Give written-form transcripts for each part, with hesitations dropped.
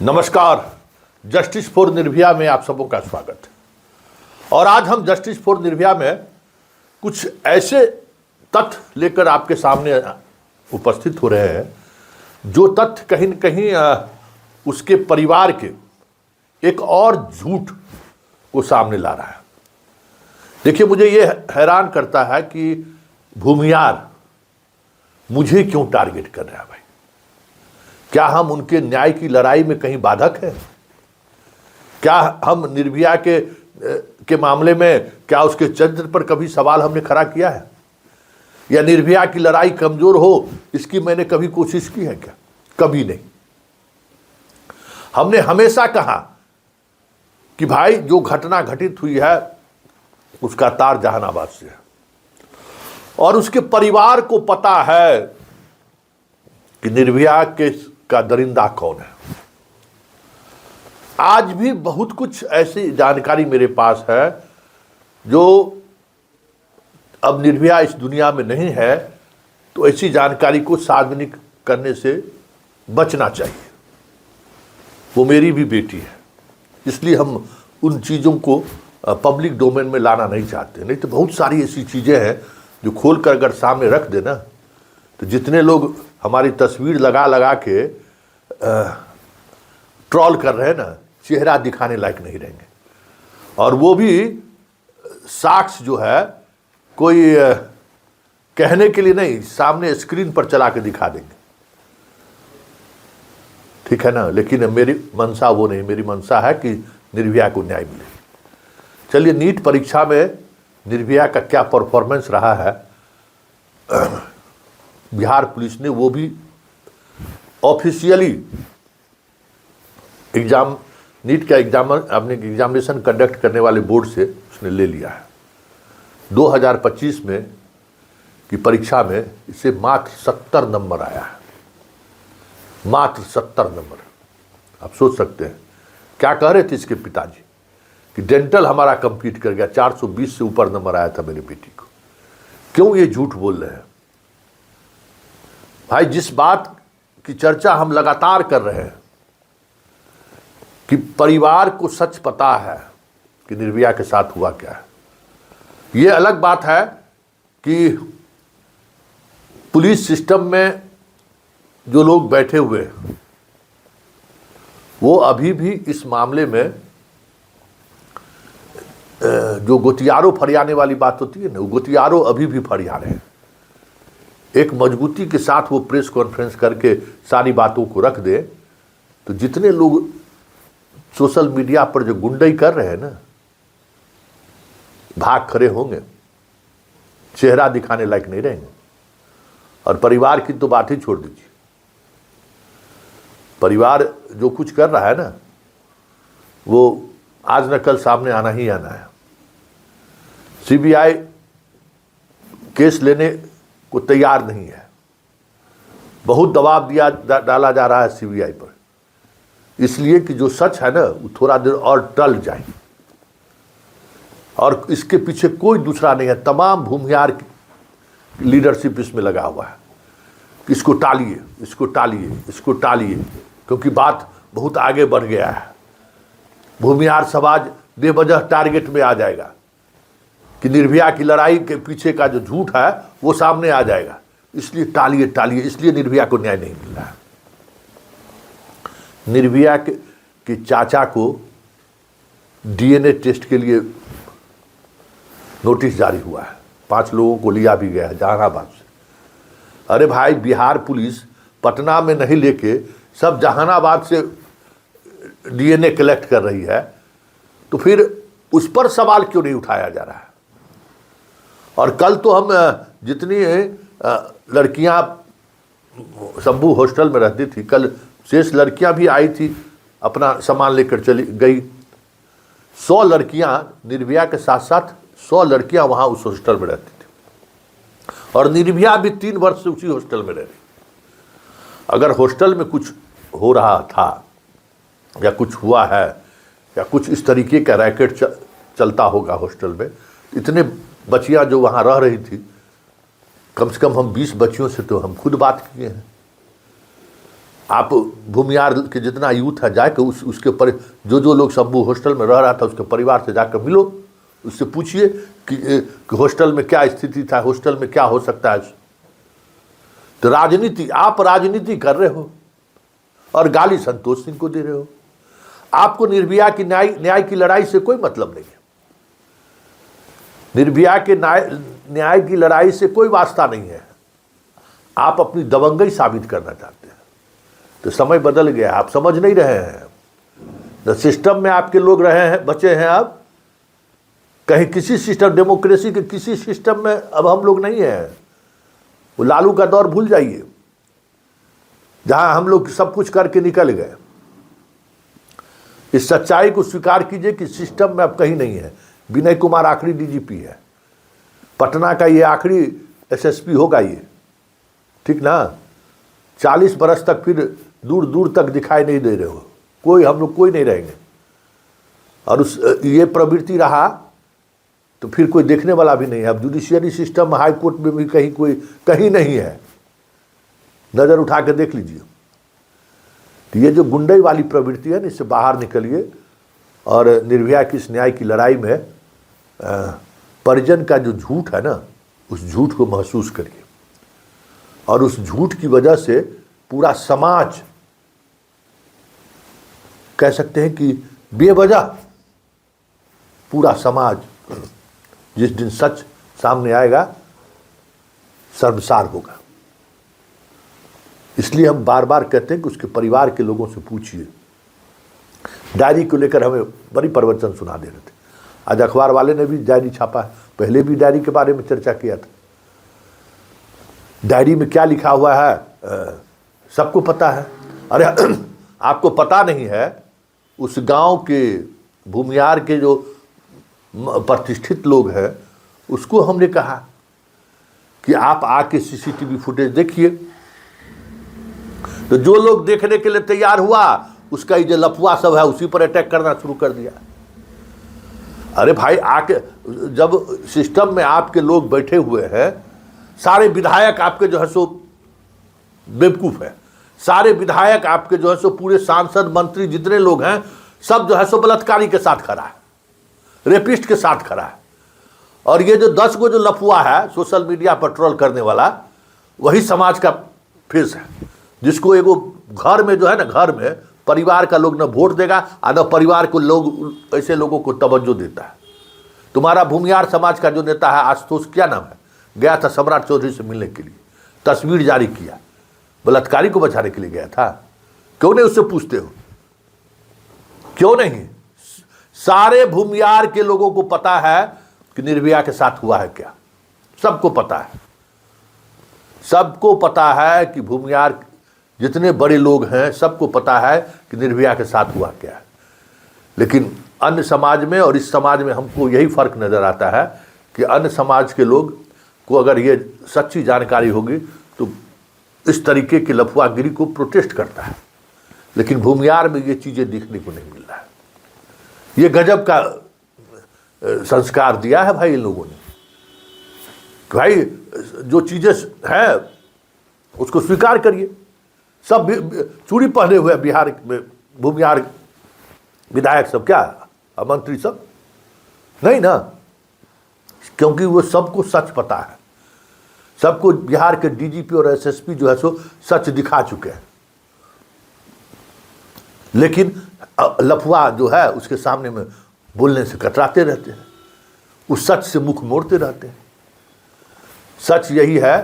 नमस्कार। Justice for Nirbhaya में आप सबों का स्वागत है। और आज हम जस्टिस फॉर निर्भया में कुछ ऐसे तथ्य लेकर आपके सामने उपस्थित हो रहे हैं जो तथ्य कहीं न कहीं उसके परिवार के एक और झूठ को सामने ला रहा है। देखिए, मुझे ये हैरान करता है कि भूमियार मुझे क्यों टारगेट कर रहा है। भाई, क्या हम उनके न्याय की लड़ाई में कहीं बाधक हैं? क्या हम निर्भया के मामले में क्या उसके चरित्र पर कभी सवाल हमने खड़ा किया है? या निर्भया की लड़ाई कमजोर हो इसकी मैंने कभी कोशिश की है क्या? कभी नहीं। हमने हमेशा कहा कि भाई, जो घटना घटित हुई है उसका तार जहानाबाद से है और उसके परिवार को पता है कि निर्भया का दरिंदा कौन है। आज भी बहुत कुछ ऐसी जानकारी मेरे पास है जो, अब निर्भया इस दुनिया में नहीं है तो ऐसी जानकारी को सार्वजनिक करने से बचना चाहिए। वो मेरी भी बेटी है, इसलिए हम उन चीज़ों को पब्लिक डोमेन में लाना नहीं चाहते। नहीं तो बहुत सारी ऐसी चीज़ें हैं जो खोल कर अगर सामने रख देना तो जितने लोग हमारी तस्वीर लगा लगा के ट्रोल कर रहे हैं ना, चेहरा दिखाने लायक नहीं रहेंगे। और वो भी साक्ष्य जो है कोई कहने के लिए नहीं, सामने स्क्रीन पर चला के दिखा देंगे, ठीक है ना। लेकिन मेरी मंशा वो नहीं, मेरी मंशा है कि निर्भया को न्याय मिले। चलिए, नीट परीक्षा में निर्भया का क्या परफॉर्मेंस रहा है, बिहार पुलिस ने वो भी ऑफिशियली एग्जाम, नीट का अपने एग्जामिनेशन कंडक्ट करने वाले बोर्ड से उसने ले लिया है। 2025 में की परीक्षा में इसे मात्र 70 नंबर आया है, मात्र 70 नंबर। आप सोच सकते हैं क्या कह रहे थे इसके पिताजी कि डेंटल हमारा कंप्लीट कर गया, 420 से ऊपर नंबर आया था मेरी बेटी को। क्यों ये झूठ बोल रहे हैं भाई? जिस बात की चर्चा हम लगातार कर रहे हैं कि परिवार को सच पता है कि निर्भया के साथ हुआ क्या है। ये अलग बात है कि पुलिस सिस्टम में जो लोग बैठे हुए हैं वो अभी भी इस मामले में जो गोतियारो फरियाने वाली बात होती है ना, वो गोतियारो अभी भी फरिया रहे हैं। एक मजबूती के साथ वो प्रेस कॉन्फ्रेंस करके सारी बातों को रख दे तो जितने लोग सोशल मीडिया पर जो गुंडई कर रहे हैं ना, भाग खड़े होंगे, चेहरा दिखाने लायक नहीं रहेंगे। और परिवार की तो बात ही छोड़ दीजिए, परिवार जो कुछ कर रहा है ना, वो आज न कल सामने आना ही आना है। सीबीआई केस लेने को तैयार नहीं है, बहुत दबाव डाला जा रहा है सीबीआई पर, इसलिए कि जो सच है ना वो थोड़ा देर और टल जाए। और इसके पीछे कोई दूसरा नहीं है, तमाम भूमियार लीडरशिप इसमें लगा हुआ है कि इसको टालिए, इसको टालिए, इसको टालिए, क्योंकि बात बहुत आगे बढ़ गया है। भूमियार समाज बेवजह टारगेट में आ जाएगा कि निर्भया की लड़ाई के पीछे का जो झूठ है वो सामने आ जाएगा, इसलिए टालिए टालिए, इसलिए निर्भया को न्याय नहीं मिल रहा है। निर्भया के चाचा को डीएनए टेस्ट के लिए नोटिस जारी हुआ है, 5 लोगों को लिया भी गया है जहानाबाद से। अरे भाई, बिहार पुलिस पटना में नहीं लेके सब जहानाबाद से डीएनए कलेक्ट कर रही है, तो फिर उस पर सवाल क्यों नहीं उठाया जा रहा है? और कल तो हम जितनी लड़कियां शंभू हॉस्टल में रहती थी, कल शेष लड़कियां भी आई थी, अपना सामान लेकर चली गई। 100 लड़कियां, निर्भया के साथ साथ 100 लड़कियां वहां उस हॉस्टल में रहती थी और निर्भया भी 3 वर्ष से उसी हॉस्टल में रह रही। अगर हॉस्टल में कुछ हो रहा था या कुछ हुआ है या कुछ इस तरीके का रैकेट चलता होगा हॉस्टल में, इतने बच्चियां जो वहां रह रही थी, कम से कम हम 20 बच्चियों से तो हम खुद बात किए हैं। आप भूमियार के जितना यूथ है जाके उसके पर जो लोग शंभू हॉस्टल में रह रहा था उसके परिवार से जाकर मिलो, उससे पूछिए कि हॉस्टल में क्या स्थिति था, हॉस्टल में क्या हो सकता है। तो राजनीति, आप राजनीति कर रहे हो और गाली संतोष सिंह को दे रहे हो। आपको निर्भया की न्याय की लड़ाई से कोई मतलब नहीं है, निर्भया के न्याय की लड़ाई से कोई वास्ता नहीं है। आप अपनी दबंगई साबित करना चाहते हैं। तो समय बदल गया, आप समझ नहीं रहे हैं। द सिस्टम में आपके लोग रहे हैं, बचे हैं। अब कहीं किसी सिस्टम, डेमोक्रेसी के किसी सिस्टम में अब हम लोग नहीं हैं। वो लालू का दौर भूल जाइए जहां हम लोग सब कुछ करके निकल गए। इस सच्चाई को स्वीकार कीजिए कि सिस्टम में अब कहीं नहीं है। विनय कुमार आखिरी डीजीपी है, पटना का ये आखिरी एसएसपी होगा ये, ठीक ना। 40 बरस तक फिर दूर दूर तक दिखाई नहीं दे रहे हो, कोई, हम लोग कोई नहीं रहेंगे। और ये प्रवृत्ति रहा तो फिर कोई देखने वाला भी नहीं है। अब जुडिशियरी सिस्टम हाई कोर्ट में भी कहीं नहीं है, नज़र उठा कर देख लीजिए। तो ये जो गुंडई वाली प्रवृत्ति है ना, इससे बाहर निकलिए और निर्भया की इस न्याय की लड़ाई में परिजन का जो झूठ है ना, उस झूठ को महसूस करिए। और उस झूठ की वजह से पूरा समाज, कह सकते हैं कि बेवजह पूरा समाज जिस दिन सच सामने आएगा शर्मसार होगा। इसलिए हम बार बार कहते हैं कि उसके परिवार के लोगों से पूछिए। डायरी को लेकर हमें बड़ी प्रवचन सुना दे रहे थे। आज अखबार वाले ने भी डायरी छापा है, पहले भी डायरी के बारे में चर्चा किया था। डायरी में क्या लिखा हुआ है सबको पता है। अरे आपको पता नहीं है, उस गांव के भूमियार के जो प्रतिष्ठित लोग हैं उसको हमने कहा कि आप आके सीसीटीवी फुटेज देखिए। तो जो लोग देखने के लिए तैयार हुआ, उसका ये जो लफुआ सब है उसी पर अटैक करना शुरू कर दिया। अरे भाई, आके जब सिस्टम में आपके लोग बैठे हुए हैं, सारे विधायक आपके जो है सो बेवकूफ है, सारे विधायक आपके जो है सो पूरे सांसद मंत्री जितने लोग हैं सब जो है सो बलात्कारी के साथ खड़ा है, रेपिस्ट के साथ खड़ा है। और ये जो 10 को जो लफुआ है सोशल मीडिया पर ट्रोल करने वाला, वही समाज का फेस है, जिसको एगो घर में जो है ना, घर में परिवार का लोग न वोट देगा और न परिवार को लोग ऐसे लोगों को तवज्जो देता है। तुम्हारा भूमियार समाज का जो नेता है आशुतोष, क्या नाम है, गया था सम्राट चौधरी से मिलने के लिए, तस्वीर जारी किया, बलात्कारी को बचाने के लिए गया था। क्यों नहीं उससे पूछते हो? क्यों नहीं? सारे भूमियार के लोगों को पता है कि निर्भया के साथ हुआ है क्या, सबको पता है। सबको पता है कि भूमियार जितने बड़े लोग हैं सबको पता है कि निर्भया के साथ हुआ क्या है। लेकिन अन्य समाज में और इस समाज में हमको यही फर्क नजर आता है कि अन्य समाज के लोग को अगर ये सच्ची जानकारी होगी तो इस तरीके की लफुआगिरी को प्रोटेस्ट करता है। लेकिन भूमियार में ये चीज़ें देखने को नहीं मिल रहा है। ये गजब का संस्कार दिया है भाई इन लोगों ने। भाई जो चीज़ें हैं उसको स्वीकार करिए। सब चूड़ी पहने हुए बिहार में भूमियार विधायक सब, क्या मंत्री सब नहीं ना, क्योंकि वो सबको सच पता है। सबको बिहार के डीजीपी और एसएसपी जो है सो सच दिखा चुके हैं। लेकिन लफुआ जो है उसके सामने में बोलने से कतराते रहते हैं, उस सच से मुख मोड़ते रहते हैं। सच यही है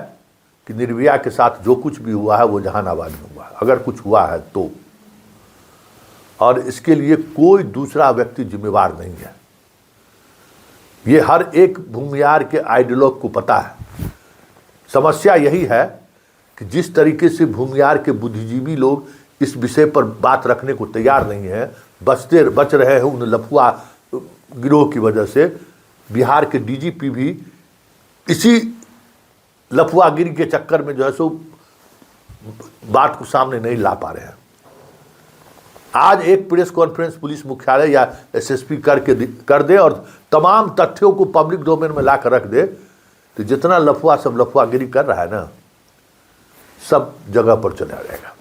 कि निर्भया के साथ जो कुछ भी हुआ है वो जहानाबाद में हुआ है, अगर कुछ हुआ है तो। और इसके लिए कोई दूसरा व्यक्ति जिम्मेवार नहीं है। ये हर एक भूमियार के आइडियोलॉग को पता है। समस्या यही है कि जिस तरीके से भूमियार के बुद्धिजीवी लोग इस विषय पर बात रखने को तैयार नहीं है, बच रहे हैं उन लफुआ गिरोह की वजह से। बिहार के डीजीपी भी इसी लफुआगिरी के चक्कर में जो है सो बात को सामने नहीं ला पा रहे हैं। आज एक प्रेस कॉन्फ्रेंस पुलिस मुख्यालय या एसएसपी कर दे और तमाम तथ्यों को पब्लिक डोमेन में ला कर रख दे, तो जितना लफुआ सब लफुआगिरी कर रहा है ना, सब जगह पर चला जाएगा।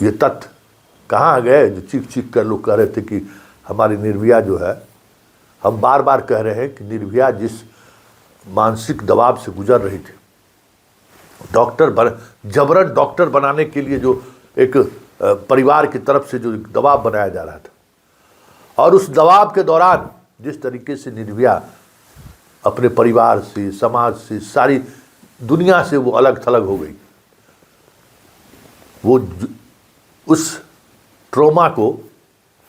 ये तथ्य कहाँ गए जो चीख चीख कर लोग कह रहे थे कि हमारी निर्भया जो है, हम बार बार कह रहे हैं कि निर्भया जिस मानसिक दबाव से गुजर रही थी, जबरन डॉक्टर बनाने के लिए जो एक परिवार की तरफ से जो दबाव बनाया जा रहा था, और उस दबाव के दौरान जिस तरीके से निर्भया अपने परिवार से, समाज से, सारी दुनिया से वो अलग थलग हो गई, वो उस ट्रॉमा को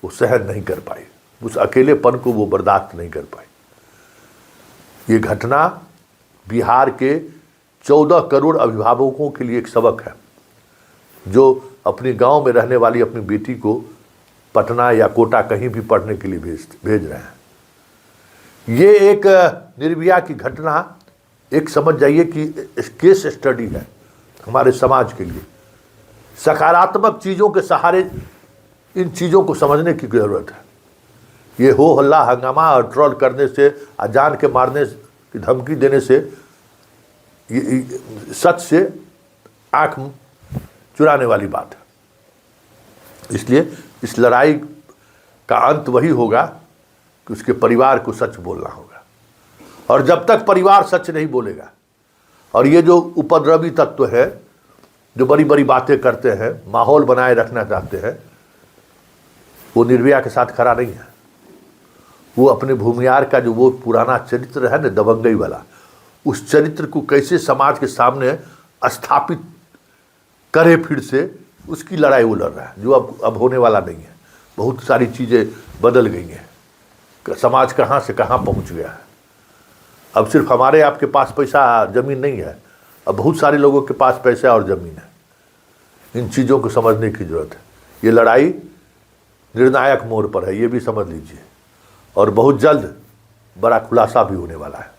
वो सहन नहीं कर पाई, उस अकेलेपन को वो बर्दाश्त नहीं कर पाई। ये घटना बिहार के 14 करोड़ अभिभावकों के लिए एक सबक है, जो अपने गांव में रहने वाली अपनी बेटी को पटना या कोटा कहीं भी पढ़ने के लिए भेज रहे हैं। ये एक निर्भया की घटना एक समझ जाइए कि केस स्टडी है हमारे समाज के लिए। सकारात्मक चीज़ों के सहारे इन चीज़ों को समझने की ज़रूरत है। ये हो हल्ला हंगामा और ट्रोल करने से, जान के मारने की धमकी देने से, ये सच से आँख चुराने वाली बात है। इसलिए इस लड़ाई का अंत वही होगा कि उसके परिवार को सच बोलना होगा, और जब तक परिवार सच नहीं बोलेगा, और ये जो उपद्रवी तत्व है जो बड़ी बड़ी बातें करते हैं, माहौल बनाए रखना चाहते हैं, वो निर्भया के साथ खड़ा नहीं है। वो अपने भूमियार का जो वो पुराना चरित्र है ना, दबंगई वाला, उस चरित्र को कैसे समाज के सामने स्थापित करे फिर से, उसकी लड़ाई वो लड़ रहा है, जो अब होने वाला नहीं है। बहुत सारी चीज़ें बदल गई हैं, समाज कहाँ से कहाँ पहुँच गया है। अब सिर्फ हमारे आपके पास पैसा ज़मीन नहीं है, अब बहुत सारे लोगों के पास पैसा और ज़मीन है। इन चीज़ों को समझने की ज़रूरत है। ये लड़ाई निर्णायक मोड़ पर है, ये भी समझ लीजिए, और बहुत जल्द बड़ा खुलासा भी होने वाला है।